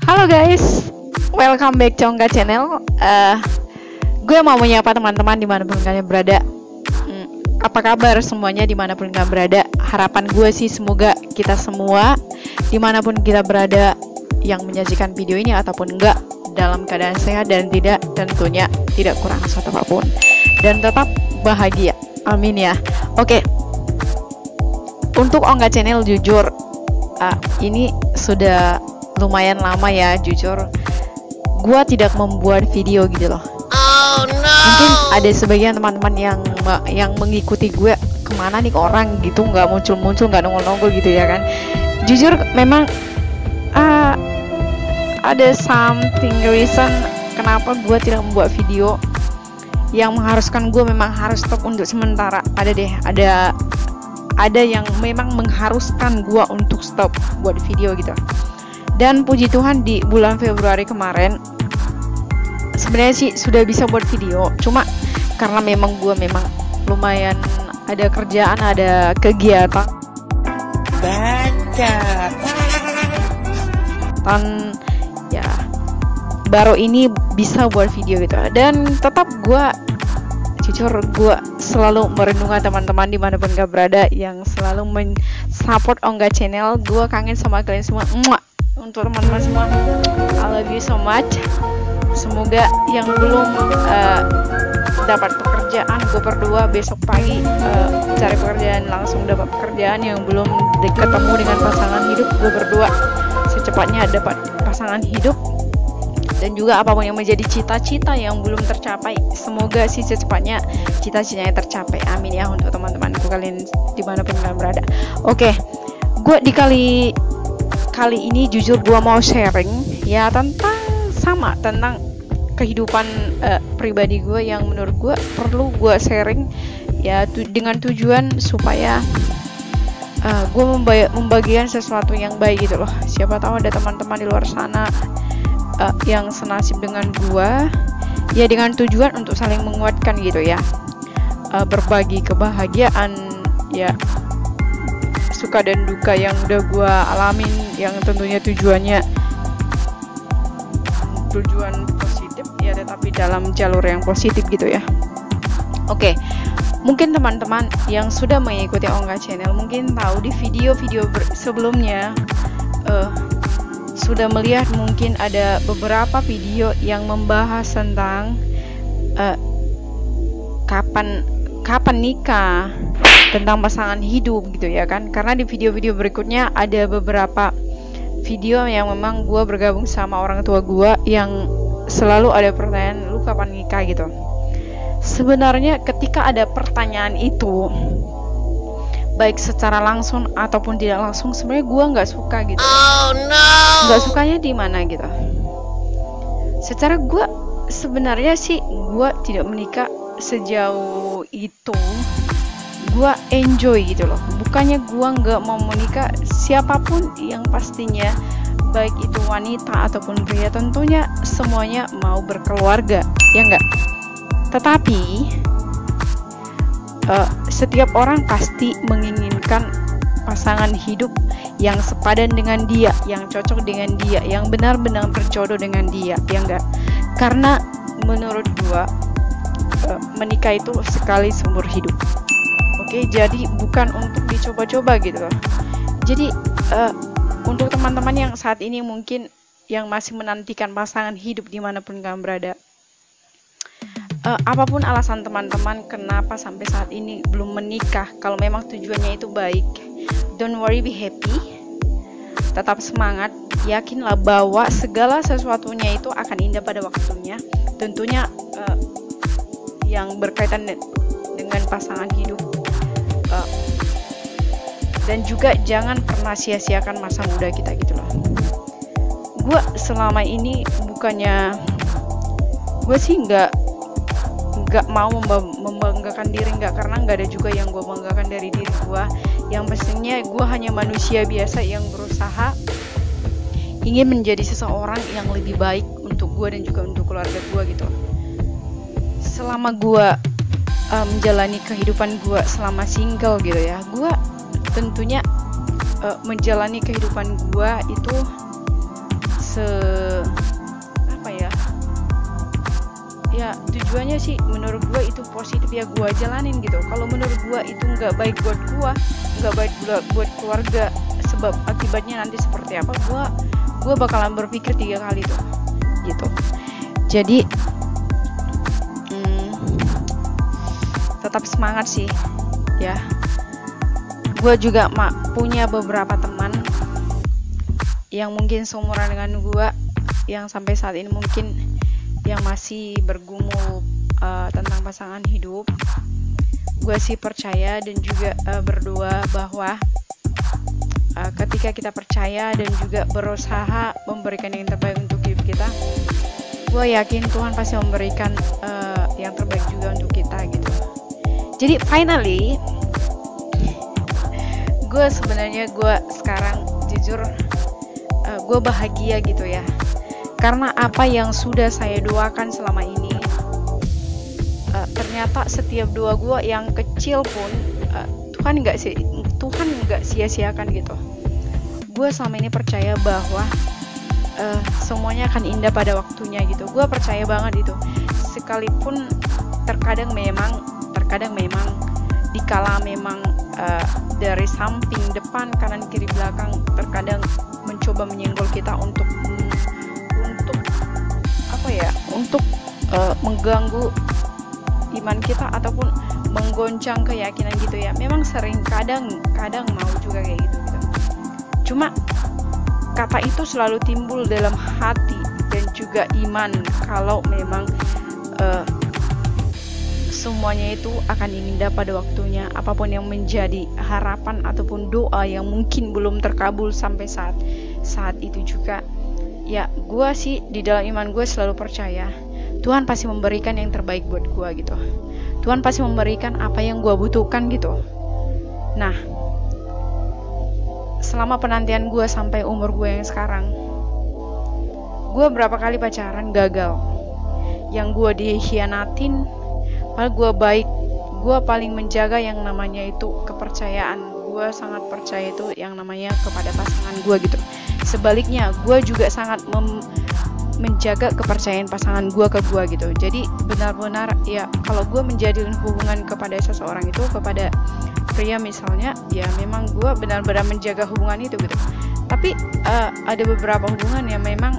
Halo guys, welcome back to Ongga Channel. Gue mau menyapa teman-teman dimanapun kalian berada. Apa kabar semuanya dimanapun kalian berada? Harapan gue sih semoga kita semua dimanapun kita berada yang menyajikan video ini ataupun enggak dalam keadaan sehat dan tentunya tidak kurang satu apapun dan tetap bahagia. Amin ya. Oke. Untuk Ongga Channel jujur ini sudah lumayan lama ya, jujur gua tidak membuat video gitu loh. Oh no. Mungkin ada sebagian teman-teman yang mengikuti gue kemana nih orang gitu, nggak muncul nggak nongol gitu ya kan. Jujur memang ada something reason kenapa gue tidak membuat video yang mengharuskan gue memang harus stop untuk sementara. Ada yang memang mengharuskan gue untuk stop buat video gitu. Dan puji Tuhan di bulan Februari kemarin sebenarnya sih sudah bisa buat video, cuma karena memang gue lumayan ada kerjaan, ada kegiatan ya baru ini bisa buat video gitu. Dan tetap gue jujur gue selalu merenungkan teman-teman dimanapun gak berada yang selalu mensupport Ongga Channel. Gue kangen sama kalian semua. Untuk teman-teman semua, I love you so much. Semoga yang belum dapat pekerjaan, gue berdua besok pagi cari pekerjaan, langsung dapat pekerjaan. Yang belum ketemu dengan pasangan hidup, gue berdua secepatnya dapat pasangan hidup. Dan juga apapun yang menjadi cita-cita yang belum tercapai, semoga sih secepatnya cita-citanya tercapai. Amin ya untuk teman-temanku kalian dimanapun kalian berada. Oke, gue kali ini jujur gue mau sharing ya tentang kehidupan pribadi gue yang menurut gue perlu gue sharing ya, dengan tujuan supaya gue membagikan sesuatu yang baik gitu loh. Siapa tahu ada teman-teman di luar sana yang senasib dengan gue ya, dengan tujuan untuk saling menguatkan gitu ya, berbagi kebahagiaan ya, suka dan duka yang udah gue alamin, yang tentunya tujuan positif ya, tetapi dalam jalur yang positif gitu ya. Oke, mungkin teman-teman yang sudah mengikuti Ongga Channel mungkin tahu di video-video sebelumnya sudah melihat mungkin ada beberapa video yang membahas tentang kapan nikah, tentang pasangan hidup gitu ya kan. Karena di video-video berikutnya ada beberapa video yang memang gue bergabung sama orang tua gue yang selalu ada pertanyaan, lu kapan nikah gitu. Sebenarnya ketika ada pertanyaan itu, baik secara langsung ataupun tidak langsung, sebenarnya gue nggak suka gitu. Oh no. Nggak sukanya di mana gitu. Secara gue sebenarnya sih gue tidak menikah sejauh itu. Gue enjoy gitu loh, bukannya gue nggak mau menikah. Siapapun yang pastinya baik itu wanita ataupun pria, tentunya semuanya mau berkeluarga ya enggak. Tetapi setiap orang pasti menginginkan pasangan hidup yang sepadan dengan dia, yang cocok dengan dia, yang benar-benar berjodoh dengan dia ya enggak. Karena menurut gue menikah itu sekali seumur hidup. Oke, jadi bukan untuk dicoba-coba gitu loh. Jadi untuk teman-teman yang saat ini mungkin yang masih menantikan pasangan hidup dimanapun kalian berada, apapun alasan teman-teman kenapa sampai saat ini belum menikah, kalau memang tujuannya itu baik, don't worry, be happy, tetap semangat, yakinlah bahwa segala sesuatunya itu akan indah pada waktunya. Tentunya yang berkaitan dengan pasangan hidup. Dan juga jangan pernah sia-siakan masa muda kita gitu loh. Gue selama ini bukannya gue sih nggak mau membanggakan diri, nggak, karena nggak ada juga yang gue banggakan dari diri gue. Yang pastinya gue hanya manusia biasa yang berusaha ingin menjadi seseorang yang lebih baik untuk gue dan juga untuk keluarga gue gitu. Selama gue menjalani kehidupan gue selama single gitu ya, gue tentunya menjalani kehidupan gue itu tujuannya sih menurut gue itu positif ya gue jalanin gitu. Kalau menurut gue itu nggak baik buat gue, nggak baik buat keluarga, sebab akibatnya nanti seperti apa, gue bakalan berpikir 3 kali tuh gitu. Jadi tetap semangat sih ya. Gue juga punya beberapa teman yang mungkin seumuran dengan gue, yang sampai saat ini mungkin yang masih bergumul tentang pasangan hidup. Gue sih percaya dan juga berdoa bahwa ketika kita percaya dan juga berusaha memberikan yang terbaik untuk hidup kita, gue yakin Tuhan pasti memberikan yang terbaik juga untuk kita gitu. Jadi finally gue sekarang jujur gue bahagia gitu ya, karena apa yang sudah saya doakan selama ini, ternyata setiap doa gue yang kecil pun Tuhan nggak sia-siakan gitu. Gue selama ini percaya bahwa semuanya akan indah pada waktunya gitu. Gue percaya banget itu, sekalipun terkadang memang dikala memang dari samping, depan, kanan, kiri, belakang terkadang mencoba menyenggol kita untuk mengganggu iman kita ataupun menggoncang keyakinan gitu ya. Memang sering kadang mau juga kayak gitu. Cuma kata itu selalu timbul dalam hati dan juga iman kalau memang semuanya itu akan indah pada waktunya. Apapun yang menjadi harapan ataupun doa yang mungkin belum terkabul sampai saat itu juga, ya gue sih di dalam iman gue selalu percaya Tuhan pasti memberikan yang terbaik buat gue gitu. Tuhan pasti memberikan apa yang gue butuhkan gitu. Nah, selama penantian gue sampai umur gue yang sekarang, gue berapa kali pacaran gagal, yang gue dikhianatin, padahal gue baik. Gue paling menjaga yang namanya itu kepercayaan. Gue sangat percaya itu yang namanya kepada pasangan gue gitu. Sebaliknya, gue juga sangat menjaga kepercayaan pasangan gue ke gue gitu. Jadi benar-benar ya, kalau gue menjalin hubungan kepada seseorang itu, kepada pria misalnya, ya memang gue benar-benar menjaga hubungan itu gitu. Tapi ada beberapa hubungan yang memang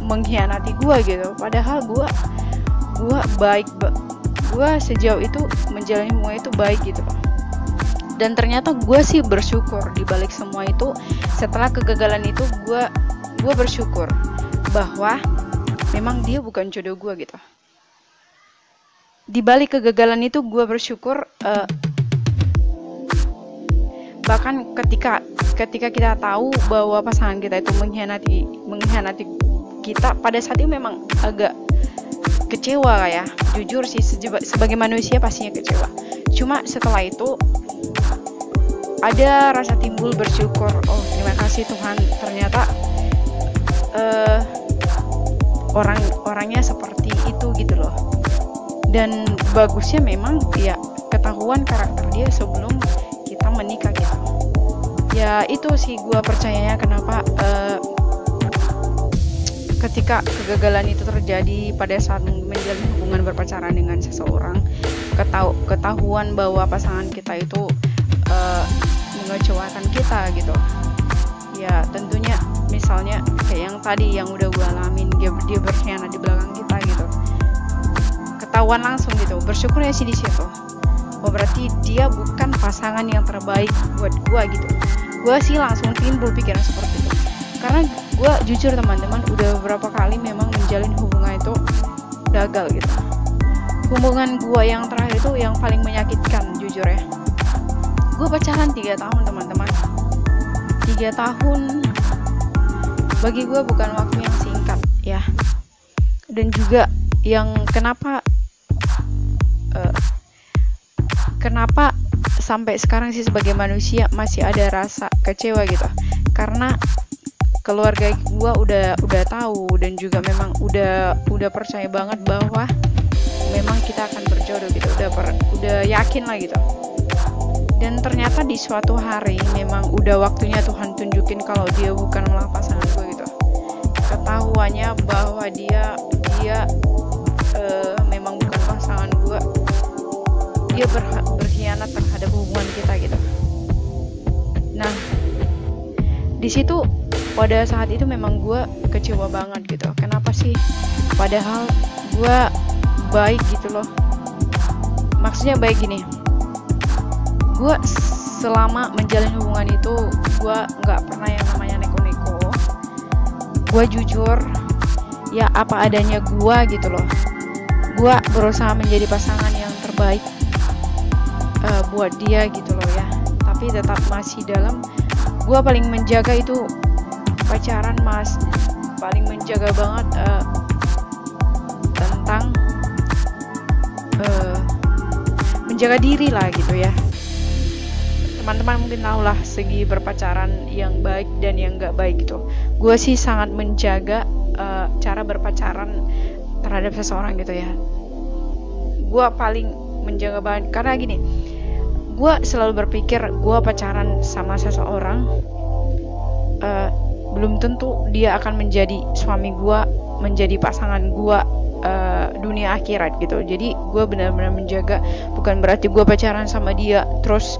mengkhianati gue gitu. Padahal gue baik, gue sejauh itu menjalani hubungan itu baik gitu. Dan ternyata gue sih bersyukur di balik semua itu. Setelah kegagalan itu gue bersyukur bahwa memang dia bukan jodoh gue gitu. Di balik kegagalan itu gue bersyukur, bahkan ketika kita tahu bahwa pasangan kita itu mengkhianati kita, pada saat itu memang agak kecewa ya. Jujur sih, sebagai manusia pastinya kecewa. Cuma setelah itu ada rasa timbul bersyukur. Oh, terima kasih Tuhan, ternyata orangnya seperti itu gitu loh. Dan bagusnya memang ya ketahuan karakter dia sebelum kita menikah gitu. Ya itu sih gue percayanya kenapa ketika kegagalan itu terjadi pada saat menjalin hubungan berpacaran dengan seseorang, ketahuan bahwa pasangan kita itu mengecewakan kita gitu. Ya tentunya misalnya kayak yang tadi yang udah gue alamin, dia berkhianat di belakang kita gitu, ketahuan langsung gitu. Bersyukurnya sih di situ. Oh, berarti dia bukan pasangan yang terbaik buat gue gitu. Gue sih langsung timbul pikiran seperti itu. Karena gue jujur teman-teman, udah beberapa kali memang menjalin hubungan itu gagal gitu. Hubungan gue yang terakhir itu yang paling menyakitkan jujur ya. Gue pacaran 3 tahun teman-teman. 3 tahun bagi gue bukan waktu yang singkat ya. Dan juga yang kenapa sampai sekarang sih sebagai manusia masih ada rasa kecewa gitu, karena keluarga gue udah tahu dan juga memang udah percaya banget bahwa memang kita akan berjodoh gitu, udah yakin lah gitu. Dan ternyata di suatu hari memang udah waktunya Tuhan tunjukin kalau dia bukan malah pasangan gue gitu. Ketahuannya bahwa dia memang bukan pasangan gue, dia berkhianat terhadap hubungan kita gitu. Nah, di situ pada saat itu memang gue kecewa banget gitu. Kenapa sih? Padahal gue baik gitu loh. Maksudnya baik gini, gue selama menjalin hubungan itu gue nggak pernah yang namanya neko-neko. Gue jujur, ya apa adanya gue gitu loh. Gue berusaha menjadi pasangan yang terbaik buat dia gitu loh ya. Tapi tetap masih dalam, gue paling menjaga itu pacaran, mas, paling menjaga banget tentang menjaga diri lah gitu ya. Teman-teman mungkin tahu lah segi berpacaran yang baik dan yang nggak baik gitu. Gue sih sangat menjaga cara berpacaran terhadap seseorang gitu ya. Gue paling menjaga banget karena gini, gue selalu berpikir gue pacaran sama seseorang, belum tentu dia akan menjadi suami gue, menjadi pasangan gue dunia akhirat gitu. Jadi gue benar-benar menjaga, bukan berarti gue pacaran sama dia terus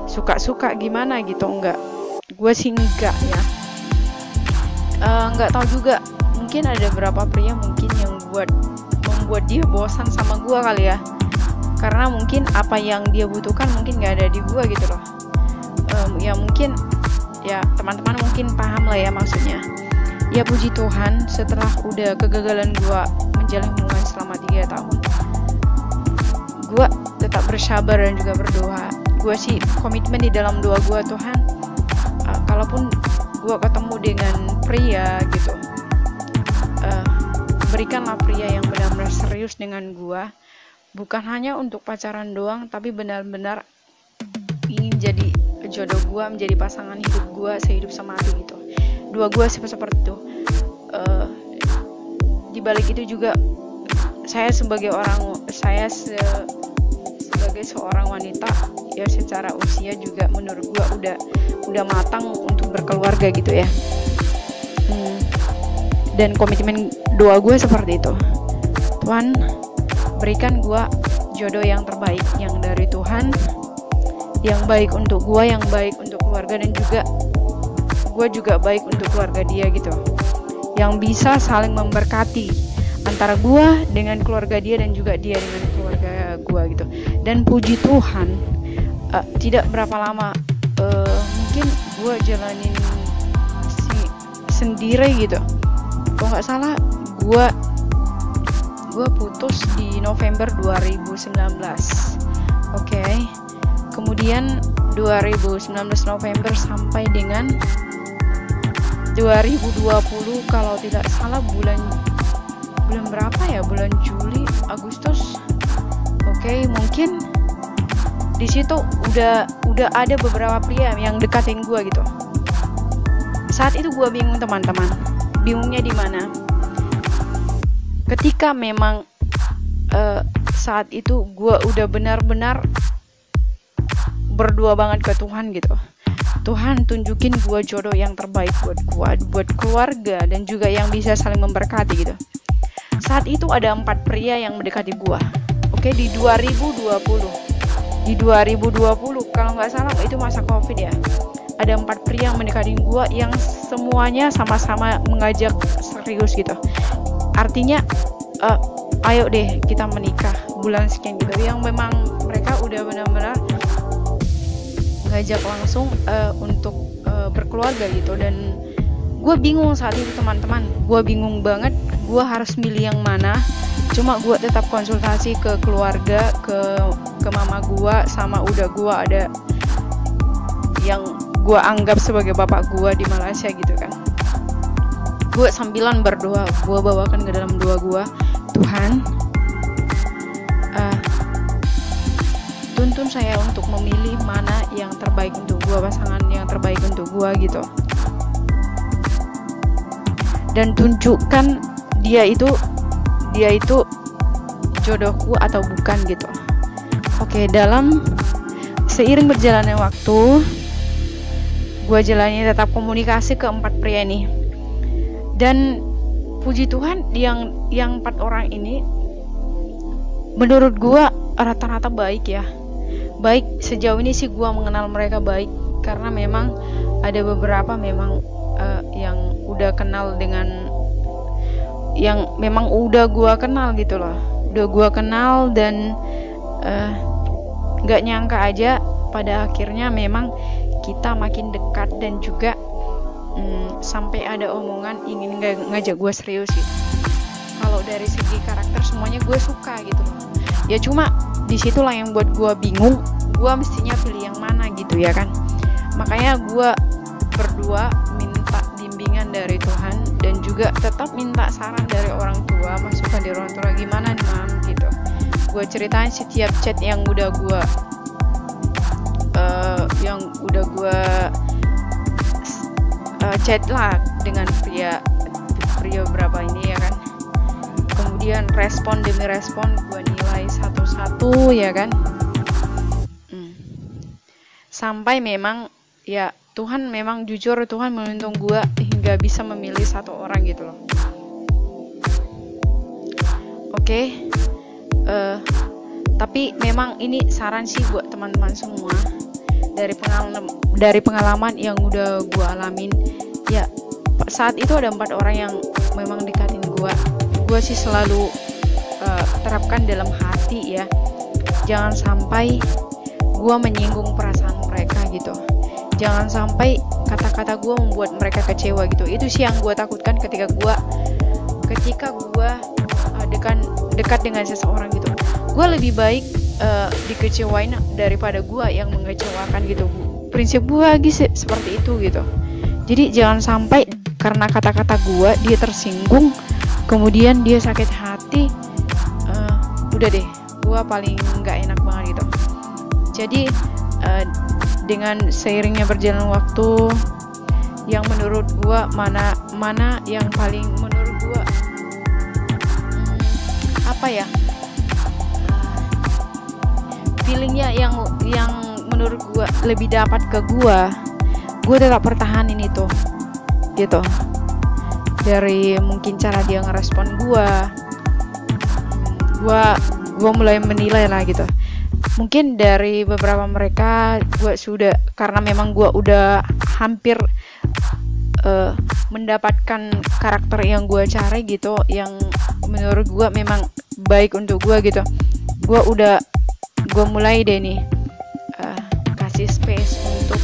suka-suka gimana gitu, enggak. Gue sih enggak ya. Enggak tahu juga, mungkin ada beberapa pria mungkin yang membuat dia bosan sama gue kali ya, karena mungkin apa yang dia butuhkan mungkin nggak ada di gue gitu loh. Ya mungkin ya teman-teman mungkin paham lah ya maksudnya. Ya puji Tuhan, setelah udah kegagalan gue menjalin hubungan selama 3 tahun, gue tetap bersabar dan juga berdoa. Gue sih komitmen di dalam doa gue, Tuhan, kalaupun gue ketemu dengan pria gitu, berikanlah pria yang benar-benar serius dengan gue, bukan hanya untuk pacaran doang, tapi benar-benar ingin jadi jodoh gue, menjadi pasangan hidup gue sehidup semati gitu. Doa gue seperti itu. Di balik itu juga saya sebagai seorang wanita ya, secara usia juga menurut gue udah matang untuk berkeluarga gitu ya. Dan komitmen doa gue seperti itu. Tuhan, berikan gue jodoh yang terbaik, yang dari Tuhan, yang baik untuk gue, yang baik untuk keluarga, dan juga gue juga baik untuk keluarga dia gitu, yang bisa saling memberkati antara gue dengan keluarga dia dan juga dia dengan keluarga gue gitu. Dan puji Tuhan, tidak berapa lama, mungkin gue jalanin sendiri gitu. Kalau nggak salah gue putus di November 2019. Oke. Kemudian 2019 November sampai dengan 2020 kalau tidak salah bulan berapa ya, bulan Juli, Agustus. Oke, mungkin di situ udah ada beberapa pria yang dekatin gue gitu. Saat itu gue bingung teman-teman. Bingungnya di mana? Ketika memang saat itu gue udah benar-benar berdoa banget ke Tuhan gitu. Tuhan, tunjukin gue jodoh yang terbaik buat gue, buat keluarga, dan juga yang bisa saling memberkati gitu. Saat itu ada 4 pria yang mendekati gue. Oke, di 2020. Di 2020 kalau nggak salah itu masa COVID ya. Ada 4 pria yang mendekati gue yang semuanya sama-sama mengajak serius gitu. Artinya ayo deh kita menikah bulan sekian gitu. Yang memang mereka udah benar-benar ngajak langsung untuk berkeluarga gitu. Dan gue bingung saat itu teman-teman, gue bingung banget, gue harus milih yang mana. Cuma gue tetap konsultasi ke keluarga, ke mama gue, sama udah gue ada yang gue anggap sebagai bapak gue di Malaysia gitu kan. Gue sambilan berdoa, gue bawakan ke dalam doa gue, Tuhan, tuntun saya untuk memilih mana yang terbaik untuk gue, pasangan yang terbaik untuk gue gitu. Dan tunjukkan dia itu jodohku atau bukan gitu. Oke, dalam seiring berjalannya waktu, gue jalani tetap komunikasi ke 4 pria ini. Dan puji Tuhan yang 4 orang ini menurut gua rata-rata baik ya. Baik, sejauh ini sih gua mengenal mereka baik, karena memang ada beberapa memang yang udah kenal dengan yang memang udah gua kenal gitu loh. Udah gua kenal dan gak nyangka aja pada akhirnya memang kita makin dekat, dan juga sampai ada omongan ingin ngajak gue serius gitu. Kalau dari segi karakter semuanya gue suka gitu loh. Ya cuma disitulah yang buat gue bingung, gue mestinya pilih yang mana gitu ya kan. Makanya gue berdua minta bimbingan dari Tuhan, dan juga tetap minta saran dari orang tua, masukan dari orang tua, gimana nih mam gitu. Gue ceritain setiap chat yang udah gue chat lah dengan pria berapa ini ya kan. Kemudian respon demi respon gue nilai satu-satu ya kan. Sampai memang ya Tuhan memang jujur, Tuhan menuntun gue hingga bisa memilih satu orang gitu loh. Oke. Tapi memang ini saran sih buat teman-teman semua, dari pengalaman yang udah gue alamin ya. Saat itu ada 4 orang yang memang dekatin gue sih selalu terapkan dalam hati ya, jangan sampai gue menyinggung perasaan mereka gitu, jangan sampai kata-kata gue membuat mereka kecewa gitu. Itu sih yang gue takutkan ketika gue dekat dengan seseorang gitu. Gue lebih baik dikecewain daripada gue yang mengecewakan gitu. Prinsip gue lagi seperti itu gitu. Jadi jangan sampai karena kata-kata gue dia tersinggung, kemudian dia sakit hati. Udah deh, gue paling nggak enak banget gitu. Jadi dengan seiringnya berjalan waktu, yang menurut gue mana yang paling menurut gue apa ya, feelingnya yang menurut gue lebih dapat ke gue tetap pertahanin itu gitu. Dari mungkin cara dia ngerespon gue mulai menilai lah gitu. Mungkin dari beberapa mereka gue sudah, karena memang gue udah hampir mendapatkan karakter yang gue cari gitu, yang menurut gue memang baik untuk gue gitu. Gue mulai deh nih kasih space untuk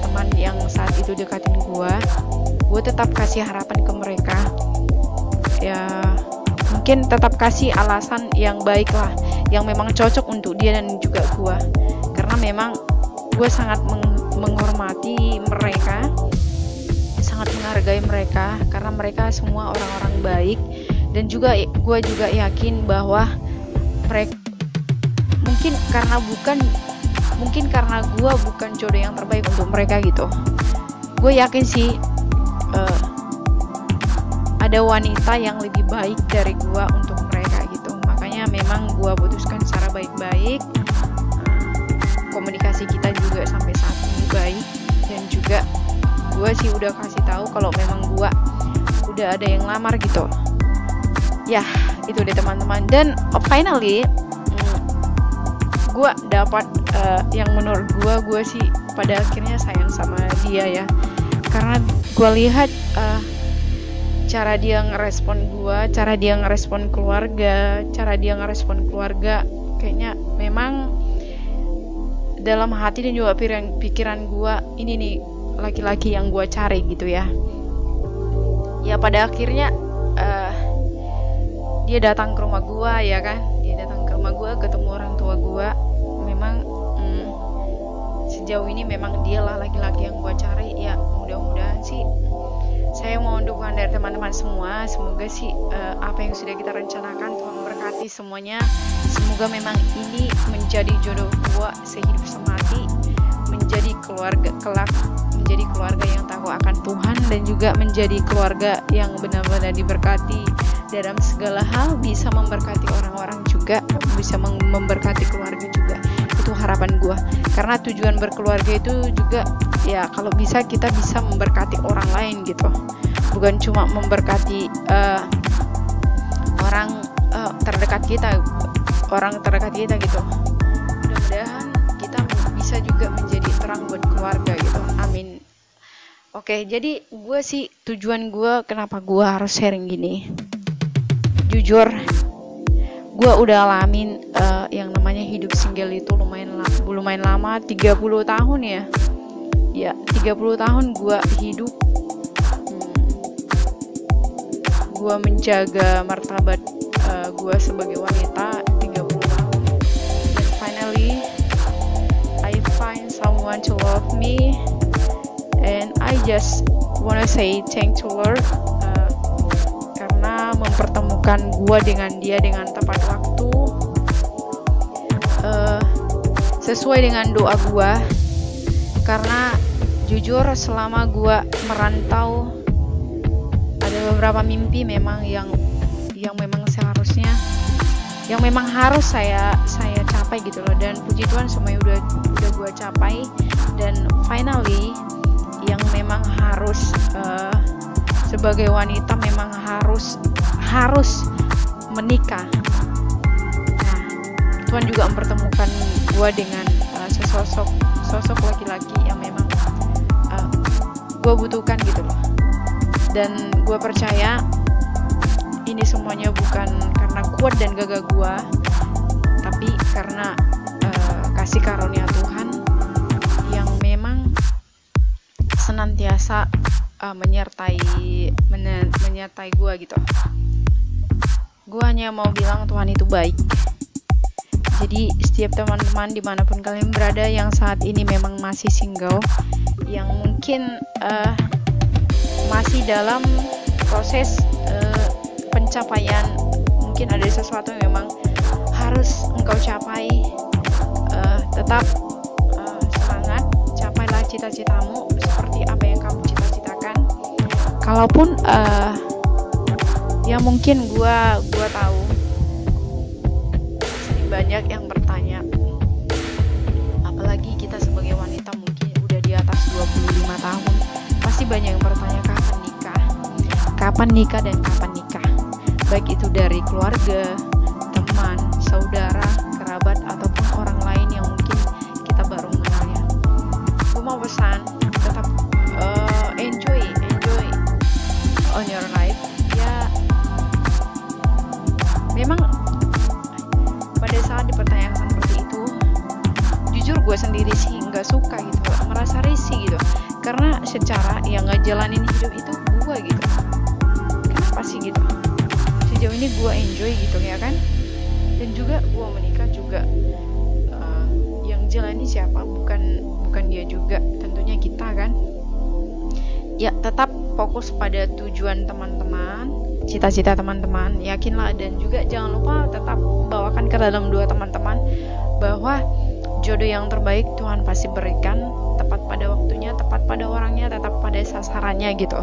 teman yang saat itu dekatin gue tetap kasih harapan ke mereka ya, mungkin tetap kasih alasan yang baik lah, yang memang cocok untuk dia dan juga gue, karena memang gue sangat menghormati mereka, sangat menghargai mereka, karena mereka semua orang-orang baik. Dan juga gue juga yakin bahwa mereka mungkin karena gue bukan jodoh yang terbaik untuk mereka gitu. Gue yakin sih ada wanita yang lebih baik dari gue untuk mereka gitu. Makanya memang gue putuskan secara baik-baik. Komunikasi kita juga sampai saat ini baik, dan juga gue sih udah kasih tahu kalau memang gue udah ada yang lamar gitu. Ya itu deh teman-teman. Dan finally gue dapat yang menurut gue sih pada akhirnya sayang sama dia ya, karena gue lihat cara dia ngerespon gue, cara dia ngerespon keluarga, kayaknya memang dalam hati dan juga pikiran gue, ini nih laki-laki yang gue cari gitu ya. Ya pada akhirnya dia datang ke rumah gue ya kan, ketemu orang tua gue. Memang sejauh ini memang dialah laki-laki yang gue cari ya. Mudah-mudahan sih, saya mau dukungan dari teman-teman semua. Semoga sih apa yang sudah kita rencanakan Tuhan memberkati semuanya. Semoga memang ini menjadi jodoh gue sehidup semati, menjadi keluarga kelak, menjadi keluarga yang tahu akan Tuhan, dan juga menjadi keluarga yang benar-benar diberkati dalam segala hal, bisa memberkati orang-orang juga, bisa memberkati keluarga juga. Itu harapan gue, karena tujuan berkeluarga itu juga ya kalau bisa kita bisa memberkati orang lain gitu, bukan cuma memberkati orang terdekat kita gitu. Mudah-mudahan kita bisa juga menjadi terang buat keluarga gitu. Amin. Oke, jadi tujuan gue kenapa gue harus sharing gini, jujur gue udah alamin yang namanya hidup single itu lumayan lama, 30 tahun ya 30 tahun gue hidup, gue menjaga martabat gue sebagai wanita 30 tahun, dan finally I find someone to love me, and I just wanna say thank to Lord karena mempertemukan gue dengan dia dengan tepat waktu, sesuai dengan doa gue. Karena jujur selama gue merantau ada beberapa mimpi memang yang memang seharusnya, yang memang harus saya capai gitu loh, dan puji Tuhan semuanya udah gue capai, dan finally yang memang harus sebagai wanita memang harus menikah. Nah, Tuhan juga mempertemukan gue dengan sosok laki-laki yang memang gue butuhkan gitu loh, dan gue percaya ini semuanya bukan karena kuat dan gagah gue, tapi karena kasih karunia Tuhan yang memang senantiasa menyertai gue gitu. Gue hanya mau bilang Tuhan itu baik. Jadi setiap teman-teman dimanapun kalian berada yang saat ini memang masih single, yang mungkin masih dalam proses pencapaian, mungkin ada sesuatu yang memang harus engkau capai, tetap semangat, capailah cita-citamu seperti apa yang kamu cita-citakan. Kalaupun ya mungkin gua tahu banyak yang bertanya, apalagi kita sebagai wanita mungkin udah di atas 25 tahun, pasti banyak yang bertanya kapan nikah dan kapan nikah, baik itu dari keluarga, teman, saudara, kerabat, ataupun orang lain yang mungkin kita baru mengenalnya. Gue mau pesan, tetap enjoy on your life. Ya, memang pada saat dipertanyakan seperti itu, jujur gue sendiri sih nggak suka gitu, merasa risih gitu, karena secara yang ngejalanin hidup itu gue gitu. Kenapa sih gitu? Sejauh ini gue enjoy gitu ya kan, dan juga gue menikah juga yang jalani siapa, bukan dia juga, tentunya kita kan. Ya tetap fokus pada tujuan teman-teman, cita-cita teman-teman, yakinlah, dan juga jangan lupa tetap bawakan ke dalam doa teman-teman bahwa jodoh yang terbaik Tuhan pasti berikan, tepat pada waktunya, tepat pada orangnya, tetap pada sasarannya gitu.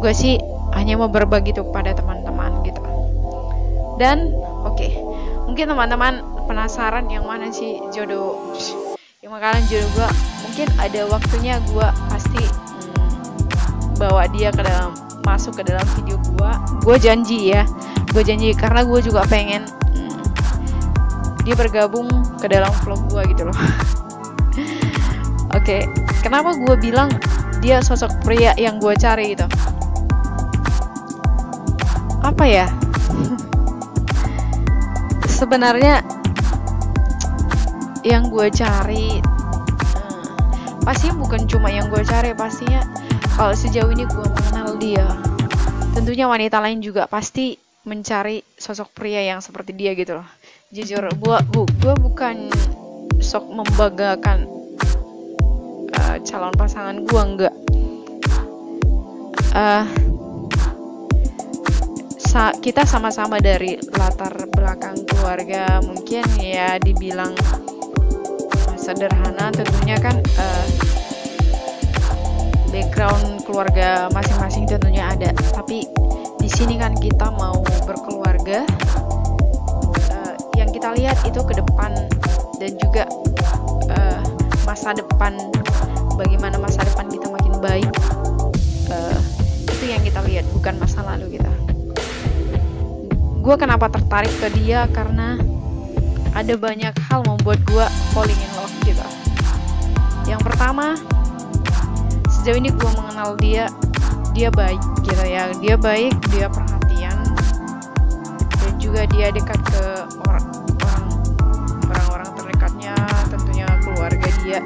Gue sih hanya mau berbagi itu pada teman-teman gitu. Dan oke, mungkin teman-teman penasaran yang mana sih jodoh yang bakalan jodoh gue. Mungkin ada waktunya gue pasti bawa dia masuk ke dalam video gue janji karena gue juga pengen dia bergabung ke dalam vlog gue gitu loh. Oke, kenapa gue bilang dia sosok pria yang gue cari gitu? Apa ya? Sebenarnya yang gue cari pastinya bukan cuma yang gue cari, pastinya kalau sejauh ini gue mengenal dia, tentunya wanita lain juga pasti mencari sosok pria yang seperti dia gitu loh. Jujur, gue bukan sok membanggakan calon pasangan gue, enggak. Kita sama-sama dari latar belakang keluarga mungkin ya dibilang sederhana, tentunya kan background keluarga masing-masing tentunya ada, tapi di sini kan kita mau berkeluarga, yang kita lihat itu ke depan dan juga masa depan, bagaimana masa depan kita makin baik, itu yang kita gue kenapa tertarik ke dia karena ada banyak hal membuat gue falling in love gitu. Yang pertama, sejauh ini gue mengenal dia baik gitu ya, dia baik, dia perhatian, dan juga dia dekat ke orang-orang terdekatnya, tentunya keluarga dia.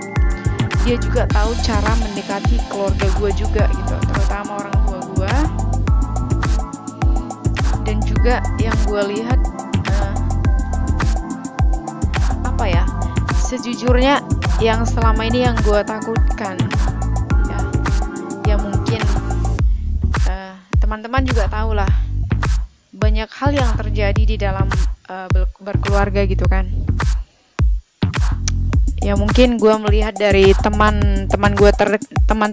Dia juga tahu cara mendekati keluarga gue juga gitu, terutama orang tua gue. Dan juga yang gue lihat sejujurnya yang selama ini yang gue takutkan ya mungkin teman-teman juga tahu lah, banyak hal yang terjadi di dalam berkeluarga gitu kan. Ya mungkin gue melihat dari teman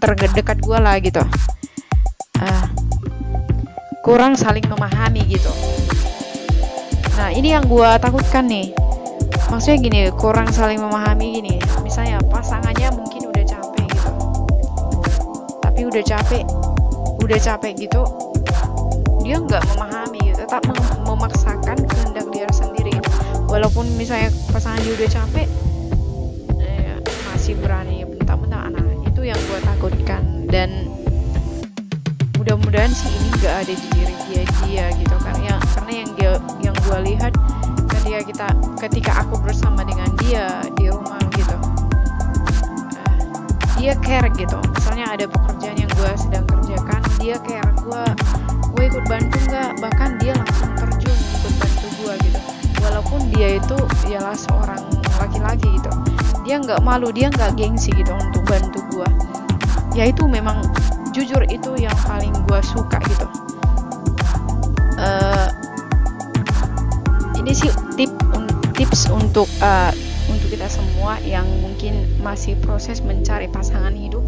terdekat gue lah gitu, kurang saling memahami gitu. Nah ini yang gue takutkan nih. Maksudnya gini, kurang saling memahami gini. Misalnya pasangannya mungkin udah capek gitu, tapi udah capek gitu, dia nggak memahami gitu, tetap memaksakan kehendak dia sendiri. Walaupun misalnya pasangan dia udah capek, masih berani bentak-bentak. Nah itu yang gue takutkan, dan mudah-mudahan sih ini nggak ada di diri dia gitu kan ya. Karena yang gue lihat ketika aku bersama dengan dia di rumah gitu, dia care gitu. Misalnya ada pekerjaan yang gue sedang kerjakan, dia care, gue ikut bantu nggak, bahkan dia langsung terjun ikut bantu gue gitu. Walaupun dia itu ialah seorang laki-laki gitu, dia nggak malu, dia nggak gengsi gitu untuk bantu gue. Ya itu memang jujur itu yang paling gue suka gitu. Ini sih tips untuk kita semua yang mungkin masih proses mencari pasangan hidup.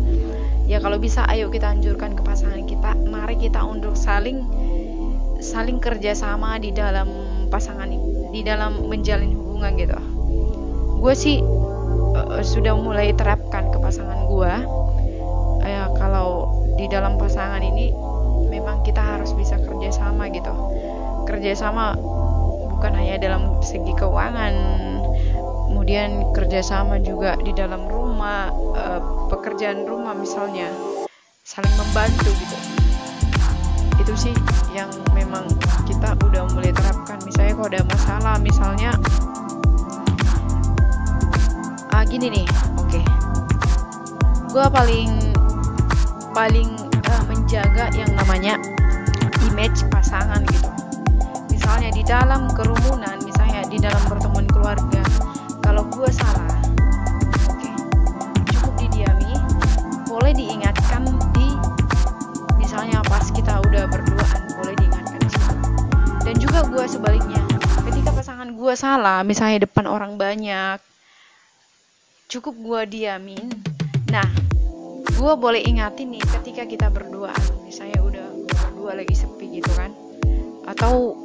Ya kalau bisa ayo kita anjurkan ke pasangan kita, mari kita untuk saling kerjasama di dalam pasangan, di dalam menjalin hubungan gitu. Gue sih sudah mulai terapkan ke pasangan gue. Kalau di dalam pasangan ini memang kita harus bisa kerjasama gitu. Kerjasama bukan hanya dalam segi keuangan, kemudian kerjasama juga di dalam rumah, pekerjaan rumah misalnya, saling membantu gitu. Itu sih yang memang kita udah mulai terapkan. Misalnya kalau ada masalah, misalnya gini nih, oke. Gue paling menjaga yang namanya image pasangan gitu. Misalnya di dalam kerumunan, misalnya di dalam pertemuan keluarga, kalau gue salah, cukup didiami, boleh diingatkan misalnya pas kita udah berduaan, boleh diingatkan di situ. Dan juga gue sebaliknya, ketika pasangan gue salah, misalnya depan orang banyak, cukup gue diamin. Nah, gue boleh ingatin nih ketika kita berduaan, misalnya udah berdua lagi sepi gitu kan, atau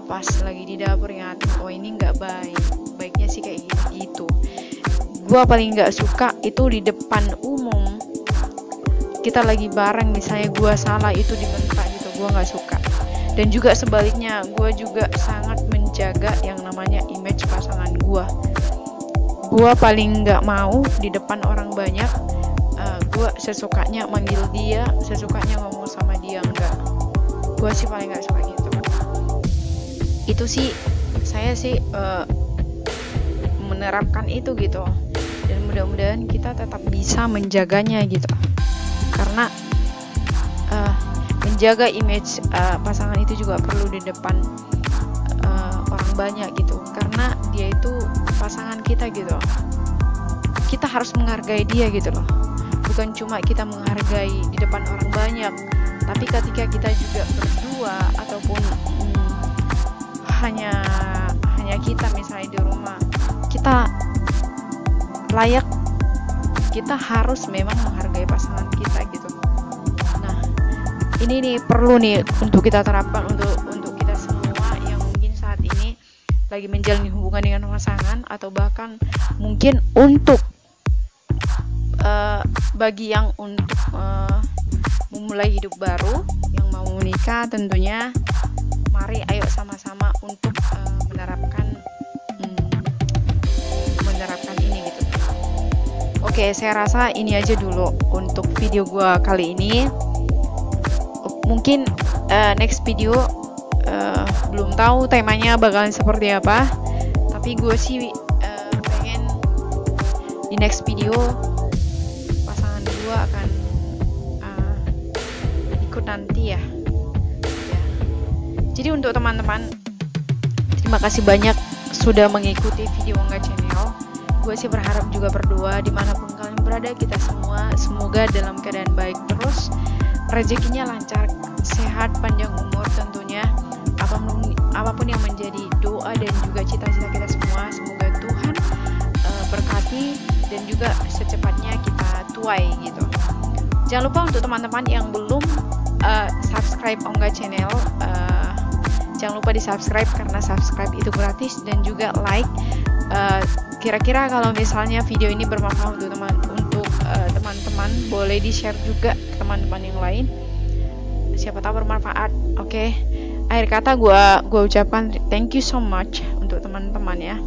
pas lagi di dapur ingatin, oh ini nggak baiknya sih kayak gitu. Gue paling nggak suka itu di depan umum, kita lagi bareng, misalnya gue salah itu dibentak gitu, gue nggak suka. Dan juga sebaliknya, gue juga sangat menjaga yang namanya image pasangan gue. Gue paling nggak mau di depan orang banyak, gue sesukanya manggil dia, sesukanya ngomong sama dia, enggak. Gue sih paling nggak suka gitu. Itu sih saya sih menerapkan itu gitu, dan mudah-mudahan kita tetap bisa menjaganya gitu. Karena menjaga image pasangan itu juga perlu di depan orang banyak gitu, karena dia itu pasangan kita gitu. Kita harus menghargai dia gitu loh, bukan cuma kita menghargai di depan orang banyak, tapi ketika kita juga berdua ataupun hanya kita misalnya di rumah, kita layak, kita harus memang menghargai pasangan kita gitu. Nah ini nih perlu nih untuk kita terapkan untuk kita semua yang mungkin saat ini lagi menjalani hubungan dengan pasangan, atau bahkan mungkin untuk bagi yang untuk memulai hidup baru, yang mau menikah tentunya. mari ayo sama-sama untuk menerapkan ini gitu. Oke, saya rasa ini aja dulu untuk video gua kali ini. Mungkin next video belum tahu temanya bakalan seperti apa, tapi gue sih pengen di next video pasangan gue akan ikut nanti ya. Jadi untuk teman-teman, terima kasih banyak sudah mengikuti video Ongga Channel. Gue sih berharap juga berdoa dimanapun kalian berada, kita semua semoga dalam keadaan baik terus, rezekinya lancar, sehat, panjang umur tentunya. Apapun yang menjadi doa dan juga cita-cita kita semua, semoga Tuhan berkati dan juga secepatnya kita tuai gitu. Jangan lupa untuk teman-teman yang belum subscribe Ongga Channel, jangan lupa di subscribe karena subscribe itu gratis, dan juga like. Kira-kira kalau misalnya video ini bermanfaat untuk teman-teman, boleh di share juga ke teman-teman yang lain, siapa tahu bermanfaat. Oke. Akhir kata gue ucapkan thank you so much untuk teman-teman ya.